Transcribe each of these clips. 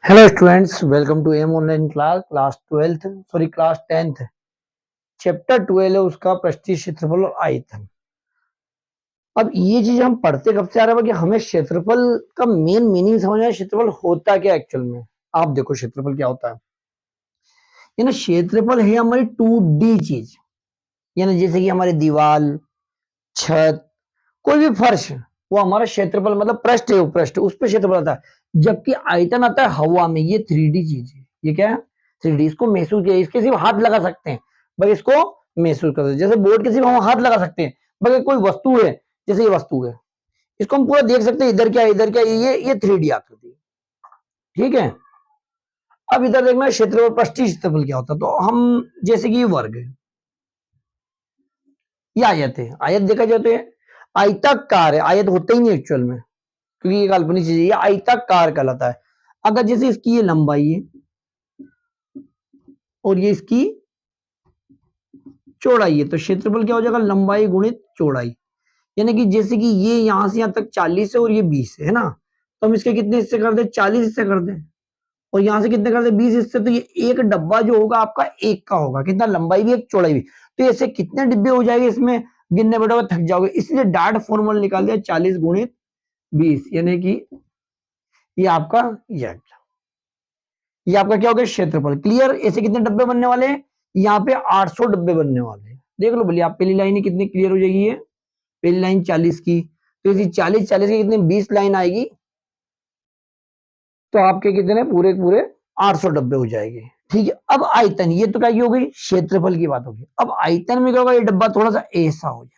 Hello students, welcome to M online class 12th sorry class 10th। Chapter 12 है उसका पृष्ठीय क्षेत्रफल और आयतन। अब ये चीज हम पढ़ते कब से आ रहा है कि हमें क्षेत्रफल का मेन मीनिंग समझना है। क्षेत्रफल होता क्या एक्चुअल में। आप देखो क्षेत्रफल क्या होता है। ये ना क्षेत्रफल है हमारी 2D चीज, यानी जैसे कि हमारी दीवार, छत, कोई भी फर्श, वो हमारा क्षेत्रफल मतलब पृष्ठ है, वो पृष्ठ उस पर क्षेत्रफल आता है। जबकि आयतन आता है हवा में, ये 3D चीज है। ये क्या है? 3D। इसको महसूस किया, इसके सिर्फ हाथ लगा सकते हैं, बस इसको महसूस कर सकते हैं। जैसे बोर्ड के सिर्फ हम हाथ लगा सकते हैं, बस कोई वस्तु है, जैसे ये वस्तु है, इसको हम पूरा देख सकते हैं, इधर क्या है, इधर क्या है, ये 3D आकृति। ठीक है। अब इधर देखना क्षेत्रफल, पृष्ठीय क्षेत्रफल क्या होता है। तो हम जैसे कि वर्ग है या आयत है, आयत देखा जाए तो आयताकार है, आयत होता ही नहीं एक्चुअल में, क्योंकि ये काल्पनिक चीज है। ये आयताकार कहलाता है। अगर जैसे इसकी ये लंबाई है और ये इसकी चौड़ाई है, तो क्षेत्रफल क्या हो जाएगा? लंबाई गुणित चौड़ाई। यानी कि जैसे कि ये यहां से यहां तक 40 है और ये 20 है ना, तो हम इसके कितने हिस्से कर दें? 40 हिस्से कर दें। और यहां से कितने कर दें? 20 हिस्से। तो ये एक डब्बा जो होगा आपका एक का होगा, कितना? लंबाई भी एक, चौड़ाई भी। तो ऐसे कितने डिब्बे हो जाएंगे इसमें, गिनने बैठोगे थक जाओगे। इसलिए डायरेक्ट फॉर्मूला निकाल दिया 40 गुणित 20, यानी कि ये आपका ये आपका क्या हो गया? क्षेत्रफल। क्लियर? ऐसे कितने डब्बे बनने वाले हैं? यहाँ पे 800 डब्बे बनने वाले हैं। देख लो बोलिए, आप पहली लाइन कितनी क्लियर हो जाएगी? ये पहली लाइन 40 की, तो इसी 40 की कितने 20 लाइन आएगी, तो आपके कितने पूरे पूरे 800 डब्बे हो जाएंगे। ठीक है। अब आयतन, ये तो क्या हो गई? क्षेत्रफल की बात होगी। अब आयतन में क्या होगा? ये डब्बा थोड़ा सा ऐसा हो जाएगा,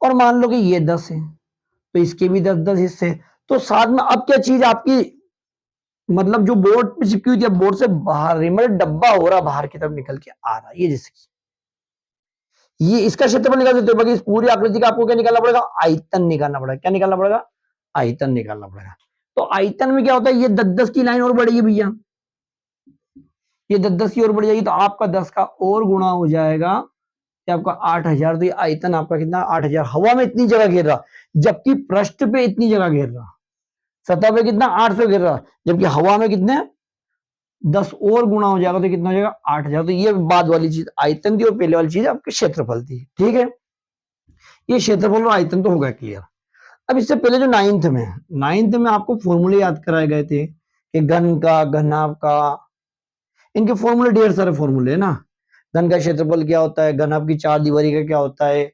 और मान लो कि ये 10 है, तो इसके भी 10-10 हिस्से। तो साथ में अब क्या चीज आपकी, मतलब जो बोर्ड पे चिपकी हुई थी, अब बोर्ड से बाहर रही, मतलब डब्बा हो रहा बाहर की तरफ निकल के आ रहा है। ये जैसे ये इसका क्षेत्रफल निकाल देते हो, बाकी इस पूरी आकृति का आपको क्या निकालना पड़ेगा? आयतन निकालना पड़ेगा। क्या निकालना पड़ेगा? आयतन निकालना पड़ेगा। तो आयतन में क्या होता है? ये 10-10 की लाइन और बढ़ेगी भैया, ये 10-10 की और बढ़ जाएगी, तो आपका 10 का और गुणा हो जाएगा, ये आपका 8000। तो ये आयतन आपका कितना? 8000। हवा में इतनी जगह घेर रहा, जबकि पृष्ठ पे इतनी जगह घेर रहा। सतह पे कितना? 800 घेर रहा, जबकि हवा में कितने? 10 और गुणा हो जाएगा, तो कितना हो जाएगा? 8000। तो ये बाद वाली चीज आयतन थी, और पहले वाली चीज आपके क्षेत्रफल थी। ठीक है। ये क्षेत्रफल और आयतन तो होगा क्लियर। अब इससे पहले जो नाइन्थ में आपको फॉर्मूले याद कराए गए थे कि घन का, घनाभ का, इनके फॉर्मूले ढेर सारे फॉर्मूले है ना। घन का क्षेत्रफल क्या होता है, घनाभ की चार दीवारी का क्या होता है,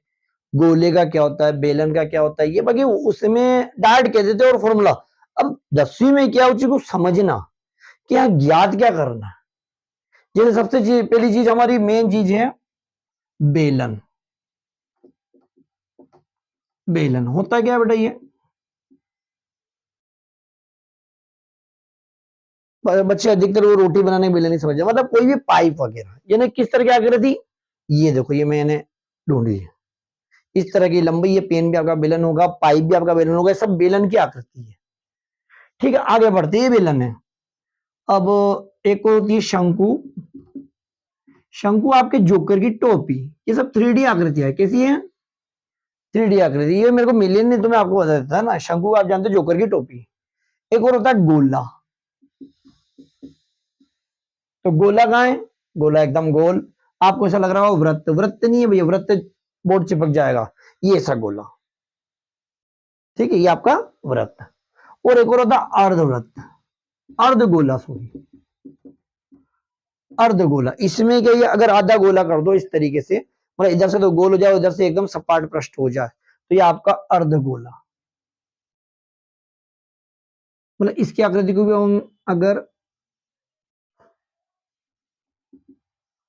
गोले का क्या होता है, बेलन का क्या होता है, ये बाकी उसमें डायरेक्ट कह देते और फॉर्मूला। अब 10वीं में क्या उसी को समझना कि यहाँ ज्ञात क्या करना है। जैसे सबसे पहली चीज, हमारी मेन चीज है बेलन। बेलन होता क्या है बेटा? ये बच्चे अधिकतर वो रोटी बनाने में बेलन नहीं समझ, मतलब कोई भी पाइप वगैरह, यानी किस तरह की आकृति। ये देखो, ये मैंने ढूंढी है, इस तरह की लंबी। ये पेन भी आपका बेलन होगा, पाइप भी आपका बेलन होगा, सब बेलन की आकृति है। ठीक है, आगे बढ़ते, ये बेलन है। अब एक और होती है शंकु। शंकु आपके जोकर की टोपी। ये सब 3D आकृतियां है। कैसी है? 3D आकृति। ये मेरे को मिलियन ने तो मैं आपको बता देता ना। शंकु आप जानते हो, जोकर की टोपी। एक और होता है गोला। तो गोला कहाँ है? गोला एकदम गोल। आपको ऐसा लग रहा होगा वृत्त, वृत्त नहीं है भैया, वृत्त बोर्ड चिपक जाएगा। ये ऐसा गोला। ठीक है, ये आपका वृत्त। और एक और होता है अर्धवृत्त, अर्धगोला सॉरी, अर्धगोला। इसमें क्या, ये अगर आधा गोला कर दो इस तरीके से, मतलब इधर से तो गोल हो जाए, उधर से एकदम सपाट पृष्ठ हो जाए, तो ये आपका अर्धगोला। मतलब इसकी आकृति को भी हम अगर,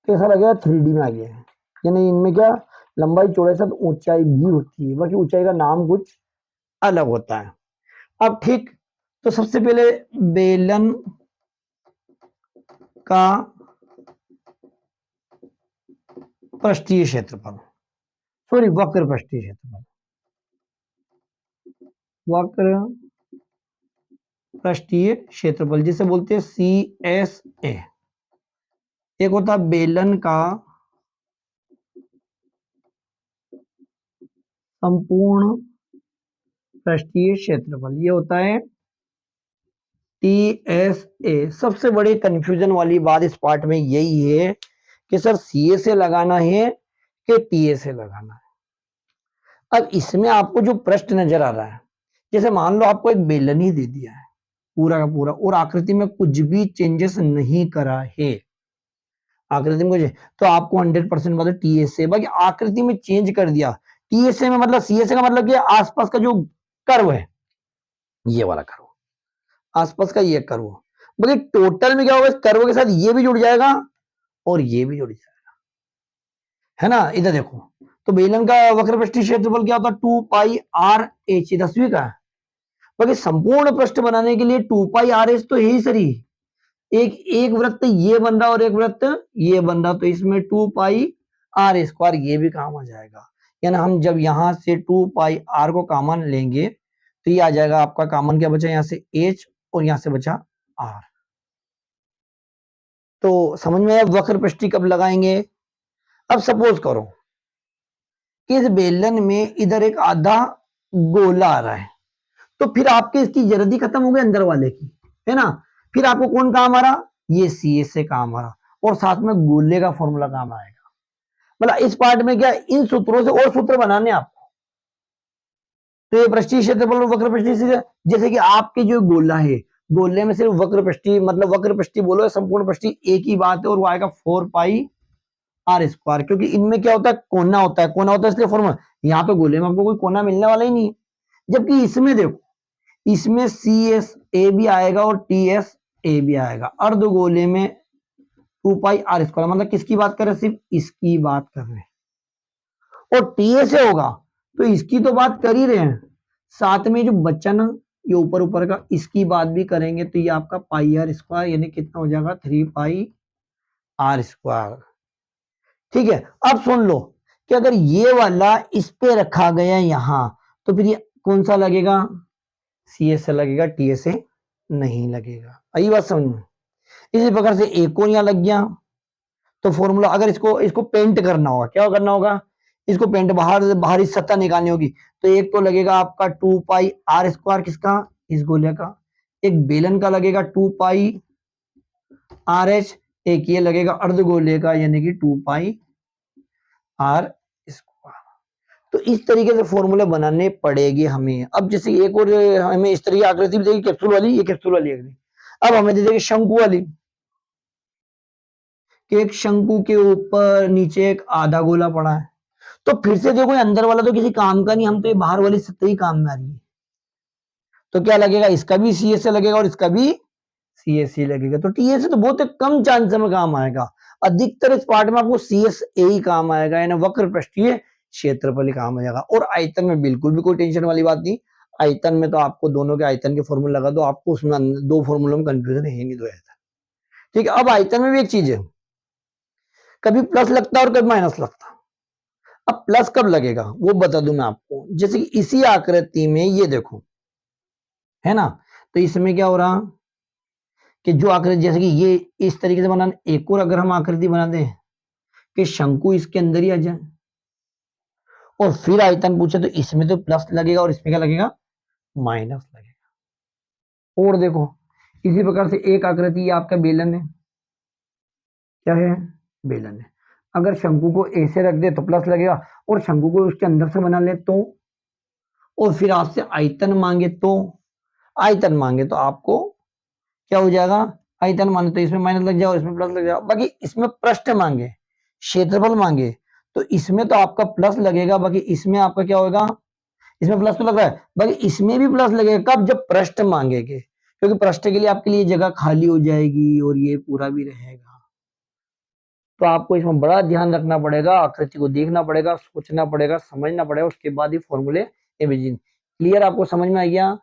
तो ऐसा लगेगा 3D में आ गया है। यानी इनमें क्या, लंबाई चौड़ाई सब ऊंचाई भी होती है, बाकी ऊंचाई का नाम कुछ अलग होता है। अब ठीक, तो सबसे पहले बेलन का पृष्ठीय क्षेत्रफल, सॉरी वक्र पृष्ठीय क्षेत्रफल, वक्र पृष्ठीय क्षेत्रफल जिसे बोलते हैं CSA। एक होता है बेलन का संपूर्ण पृष्ठीय क्षेत्रफल, ये होता है TSA। सबसे बड़ी कंफ्यूजन वाली बात इस पार्ट में यही है कि सर CA से लगाना है कि TA से लगाना है। अब इसमें आपको जो प्रश्न नजर आ रहा है, जैसे मान लो आपको एक बेलन ही दे दिया है पूरा का पूरा और आकृति में कुछ भी चेंजेस नहीं करा है, आकृति में कुछ, तो आपको 100% मतलब TSA। बाकी आकृति में चेंज कर दिया, TSA में मतलब CSA का मतलब कि आसपास का जो कर्व है, ये वाला कर्व, आसपास का ये कर्व, बाकी टोटल में क्या होगा, इस कर्व के साथ ये भी जुड़ जाएगा और ये भी जुड़ जाएगा, है ना। इधर देखो, तो बेलन का वक्र पृष्ठीय क्षेत्रफल क्या होता है, 2πr/h, 10वीं का है। बाकी संपूर्ण पृष्ठ बनाने के लिए 2πr/h तो है ही सरी, एक एक वृत्त ये बन रहा और एक वृत्त ये बन रहा, तो इसमें 2πr² ये भी काम आ जाएगा। यानी हम जब यहां से 2πr को कॉमन लेंगे तो ये आ जाएगा आपका कॉमन, क्या बचा यहाँ से h और यहां से बचा r। तो समझ में आया वक्र पृष्ठीय कब लगाएंगे। अब सपोज करो कि इस बेलन में इधर एक आधा गोला आ रहा है, तो फिर आपके इसकी जरूरत ही खत्म हो गई अंदर वाले की, है ना। फिर आपको कौन काम आ रहा, ये CA से काम आ रहा और साथ में गोले का फॉर्मूला काम आएगा। मतलब इस पार्ट में क्या, इन सूत्रों से और सूत्र बनाने आपको। तो ये पृष्ठीय क्षेत्रफल और वक्र पृष्ठीय से, जैसे कि आपके जो गोला है, गोले में सिर्फ वक्र पृष्ठीय मतलब वक्र पृष्ठीय बोलो संपूर्ण पृष्ठीय एक ही बात है और वो आएगा 4πr², क्योंकि इनमें क्या होता है, कोना होता है, कोना होता है इसलिए फॉर्मूला। यहाँ पे गोले में आपको कोई कोना मिलने वाला ही नहीं है, जबकि इसमें देखो, इसमें CSA भी आएगा और TSA भी आएगा। अर्धगोले में 2πr², मतलब किसकी बात कर रहे हैं, सिर्फ इसकी बात कर रहे हैं। और TSA होगा तो इसकी तो बात कर ही रहे हैं, साथ में जो बच्चा ना ये ऊपर ऊपर का, इसकी बात भी करेंगे, तो ये आपका πr², यानी कितना हो जाएगा 3πr²। ठीक है। अब सुन लो कि अगर ये वाला इस पे रखा गया यहां, तो फिर ये कौन सा लगेगा, CSA लगेगा, TSA नहीं लगेगा। आई बात समझ में। इसी प्रकार से एक और यहां लग गया, तो फॉर्मूला अगर इसको पेंट करना होगा, क्या करना होगा, इसको पेंट बाहरी सतह निकालनी होगी, तो एक तो लगेगा आपका 2πr², किसका, इस गोले का। एक बेलन का लगेगा 2πrh, एक ये लगेगा अर्धगोले का यानी कि 2πr²। तो इस तरीके से फॉर्मूले बनाने पड़ेगी हमें। अब जैसे एक और हमें इस तरह की आकृति भी देगी कैप्सूल वाली, ये कैप्सूल वाली आकृति। अब हमें दे देगी शंकु वाली, कि एक शंकु के ऊपर नीचे एक आधा गोला पड़ा है, तो फिर से देखो अंदर वाला तो किसी काम का नहीं, हम तो ये बाहर वाली सतह ही काम में आ रही है। तो क्या लगेगा, इसका भी CSA लगेगा और इसका भी CSA लगेगा। तो TSA तो बहुत कम चांस में काम आएगा, अधिकतर इस पार्ट में आपको CSA ही काम आएगा, यानी वक्र पृष्ठीय क्षेत्रफल ही काम आ जाएगा। और आयतन में बिल्कुल भी कोई टेंशन वाली बात नहीं, आयतन में तो आपको दोनों के आयतन के फॉर्मूले लगा दो, आपको उसमें दो फॉर्मूलों में कंफ्यूजन है नहीं, दो आयतन। ठीक है। अब आयतन में भी एक चीज है, कभी प्लस लगता है और कभी माइनस लगता है। अब प्लस कब लगेगा वो बता दूं मैं आपको, जैसे कि इसी आकृति में ये देखो, है ना, तो इसमें क्या हो रहा कि जो आकृति, जैसे कि ये इस तरीके से बनाना, एक और अगर हम आकृति बना दें कि शंकु इसके अंदर ही आ जाए और फिर आयतन पूछे, तो इसमें तो प्लस लगेगा और इसमें क्या लगेगा, माइनस लगेगा। और देखो इसी प्रकार से एक आकृति, ये आपका बेलन है, क्या है, बेलन है। अगर शंकु को ऐसे रख दे तो प्लस लगेगा, और शंकु को उसके अंदर से बना ले तो, और फिर आपसे आयतन मांगे तो, आयतन मांगे तो आपको क्या हो जाएगा, आयतन मांगे तो इसमें माइनस लग जाएगा, इसमें प्लस लग जाएगा। बाकी इसमें पृष्ठ मांगे, क्षेत्रफल मांगे, तो इसमें तो आपका प्लस लगेगा, बाकी इसमें आपका क्या होगा, इसमें प्लस तो लग रहा है, बाकी इसमें भी प्लस लगेगा। कब, जब पृष्ठ मांगेंगे, क्योंकि पृष्ठ के लिए आपके लिए जगह खाली हो जाएगी और ये पूरा भी रहेगा। तो आपको इसमें बड़ा ध्यान रखना पड़ेगा, आकृति को देखना पड़ेगा, सोचना पड़ेगा, समझना पड़ेगा, उसके बाद ही फॉर्मूले इमेजिन। क्लियर, आपको समझ में आ गया।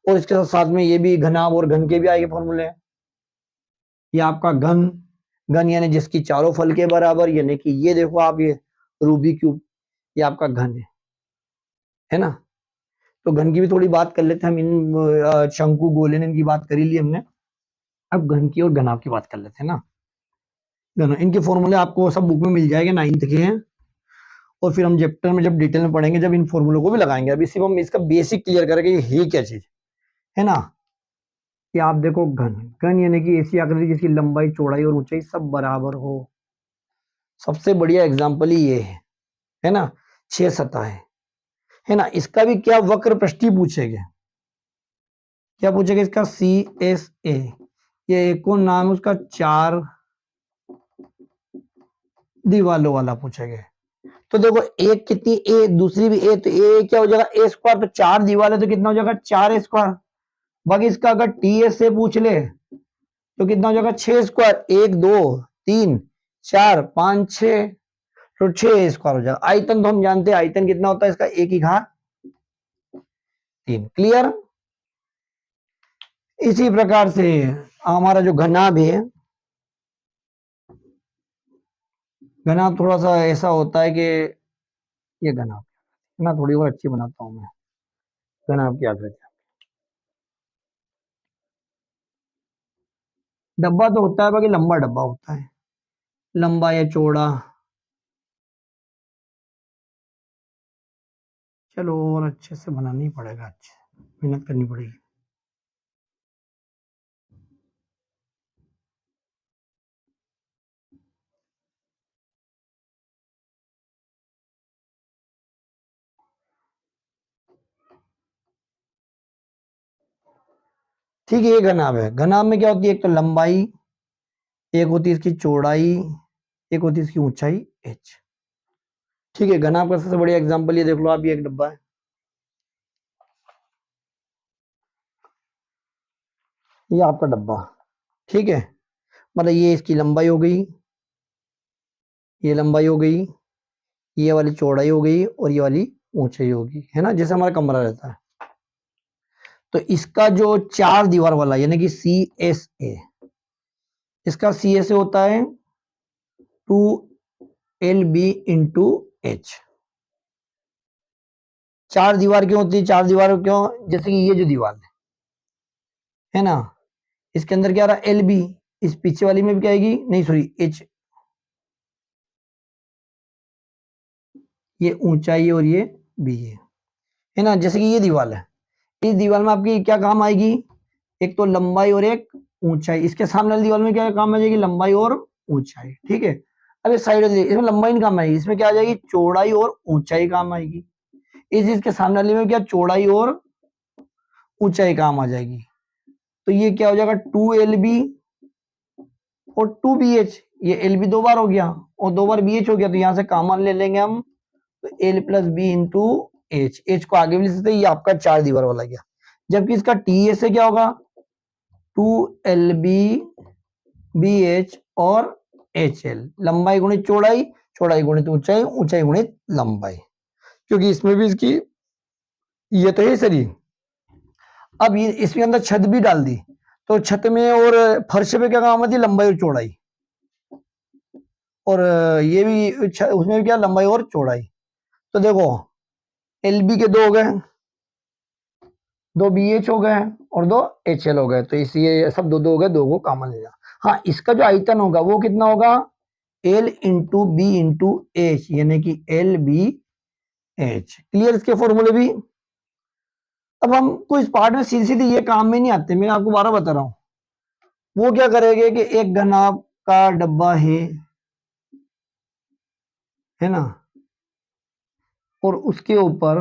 और इसके साथ साथ में ये भी घनाभ और घन के भी आएंगे फॉर्मूले। ये आपका घन, घन यानी जिसकी चारों फल के बराबर, यानी कि ये देखो आप, ये रूबी क्यूब, ये आपका घन है ना। तो घन की भी थोड़ी बात कर लेते हैं हम, इन शंकु गोलेन इनकी बात कर ही ली हमने, अब घन की और घनाभ की बात कर लेते हैं ना। दोनों इनके फॉर्मूले आपको सब बुक में मिल जाएंगे, 9th के हैं। और फिर हम चैप्टर में जब डिटेल में पढ़ेंगे, जब इन फॉर्मूलों को भी लगाएंगे। अभी सिर्फ हम इसका बेसिक क्लियर करेंगे ये है क्या चीज, है ना। कि आप देखो घन, घन यानी कि ऐसी आकृति जिसकी लंबाई चौड़ाई और ऊंचाई सब बराबर हो। सबसे बढ़िया एग्जाम्पल ही ये है ना। 6 सतह है ना। इसका भी क्या वक्र पृष्ठीय पूछेंगे, क्या पूछेगा इसका, CSA। ये एक और नाम है उसका 4 दीवालों वाला पूछेंगे। तो देखो एक कितनी ए, दूसरी भी ए, तो ए क्या हो जाएगा ए स्क्वायर, तो 4 दीवार है तो कितना हो जाएगा 4 स्क्वायर। बाकी इसका अगर TS से पूछ ले तो कितना हो जाएगा 6 स्क्वायर, 1 2 3 4 5 6, तो 6 स्क्वायर हो जाएगा। आयतन तो हम जानते हैं आयतन कितना होता है इसका, 1 की घात 3। क्लियर। इसी प्रकार से हमारा जो घनाभ है, घनाभ थोड़ा सा ऐसा होता है कि ये घनाभ ना थोड़ी और अच्छी बनाता हूं मैं। घनाभ की आकृति, डब्बा तो होता है बाकी लंबा डब्बा होता है, लंबा या चौड़ा। चलो और अच्छे से बनाना ही पड़ेगा, अच्छे मेहनत करनी पड़ेगी। ठीक है, ये घनाभ है। घनाभ में क्या होती है, एक तो लंबाई, एक होती है इसकी चौड़ाई, एक होती है इसकी ऊंचाई h। ठीक है, घनाभ का सबसे बढ़िया एग्जांपल ये देख लो आप, ये एक डब्बा है, ये आपका डब्बा। ठीक है, मतलब ये इसकी लंबाई हो गई, ये लंबाई हो गई, ये वाली चौड़ाई हो गई और ये वाली ऊंचाई होगी, है ना, जैसे हमारा कमरा रहता है। तो इसका जो 4 दीवार वाला यानी कि CSA, इसका CSA होता है 2LB इंटू H। 4 दीवार क्यों होती है, 4 दीवार क्यों, जैसे कि ये जो दीवार है ना, इसके अंदर क्या आ रहा है LB, इस पीछे वाली में भी क्या आएगी, नहीं सॉरी H, ये ऊंचाई और ये B है ना। जैसे कि ये दीवार है, इस दीवार में आपकी क्या काम आएगी, एक तो लंबाई और एक ऊंचाई। इसके सामने वाली दीवार में क्या काम आ जाएगी, लंबाई और ऊंचाई। ठीक है, अब इस साइड इसमें लंबाई नहीं काम आएगी, इसमें क्या आ जाएगी, चौड़ाई और ऊंचाई काम आएगी। इस इसके सामने वाली में क्या, चौड़ाई और ऊंचाई काम आ जाएगी। तो ये क्या हो जाएगा 2LB और 2BH। ये LB 2 बार हो गया और 2 बार BH हो गया, तो यहां से कॉमन ले लेंगे हम, तो L plus B into H को आगे भी लिख सकते हैं, ये आपका 4 दीवार वाला गया। जबकि इसका TS से क्या होगा 2LB BH और HL, लंबाई गुणित चौड़ाई, चौड़ाई गुणित ऊंचाई, ऊंचाई गुणित लंबाई, क्योंकि इसमें भी इसकी ये तो है सरी। अब ये इसके अंदर छत भी डाल दी, तो छत में और फर्श पे क्या काम आती है, लंबाई और चौड़ाई, और ये भी उसमें भी क्या, लंबाई और चौड़ाई। तो देखो LB के 2 हो गए, 2 BH हो गए और 2 HL हो गए, तो इसलिए सब 2 2 हो गए, 2 को कॉमन ले जा। हाँ, इसका जो आयतन होगा वो कितना होगा, L into B into H, यानी कि LBH। क्लियर इसके फॉर्मूले भी। अब हमको इस पार्ट में सीधी सीधी ये काम में नहीं आते, मैं आपको 12 बता रहा हूं। वो क्या करेंगे कि एक घनाभ का डब्बा है ना, और उसके ऊपर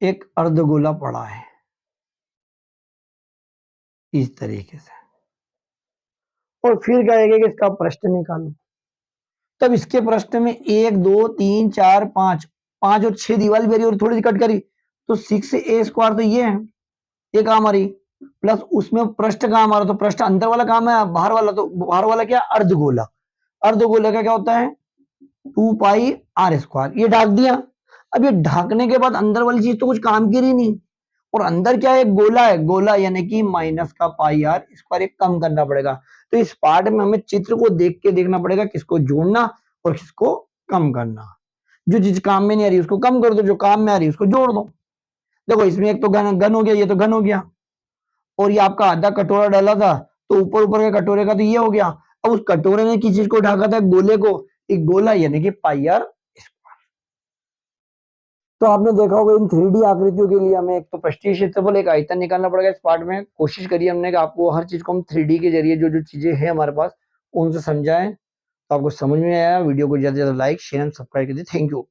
एक अर्धगोला पड़ा है इस तरीके से, और फिर कहेंगे कि इसका प्रश्न निकालो। तब इसके प्रश्न में 1 2 3 4 5, 5 और 6 दीवार भी और थोड़ी सी कट करी, तो 6A स्क्वायर तो ये है, ये काम आ रही, प्लस उसमें पृष्ठ काम आ रहा, तो पृष्ठ अंदर वाला काम है, बाहर वाला, तो बाहर वाला क्या, अर्धगोला। अर्धगोले का क्या होता है 2πr स्क्वायर, ये ढाक दिया। अब ये ढाकने के बाद अंदर वाली चीज तो कुछ काम की रही नहीं, और अंदर क्या है, गोला है, गोला यानी कि माइनस का πr स्क्वायर, कम करना पड़ेगा। तो इस पार्ट में हमें चित्र को देख के देखना पड़ेगा, किसको जोड़ना और किसको कम करना। जो चीज काम में नहीं आ रही उसको कम कर दो, जो काम में आ रही उसको जोड़ दो। देखो इसमें एक तो घन घन हो गया, ये तो घन हो गया, और ये आपका आधा कटोरा डाला था, तो ऊपर ऊपर के कटोरे का तो ये हो गया। अब उस कटोरे ने किस चीज को ढका था, गोले को, एक गोला यानी कि पाई आर स्क्वायर। तो आपने देखा होगा इन 3D आकृतियों के लिए हमें एक तो पृष्ठीय क्षेत्रफल, एक आयतन निकालना पड़ेगा। इस पार्ट में कोशिश करिए हमने कि आपको हर चीज को हम 3D के जरिए जो जो चीजें हैं हमारे पास उनसे समझाएं। तो आपको समझ में आया, वीडियो को ज्यादा से ज्यादा लाइक शेयर एंड सब्सक्राइब कीजिए। Thank you.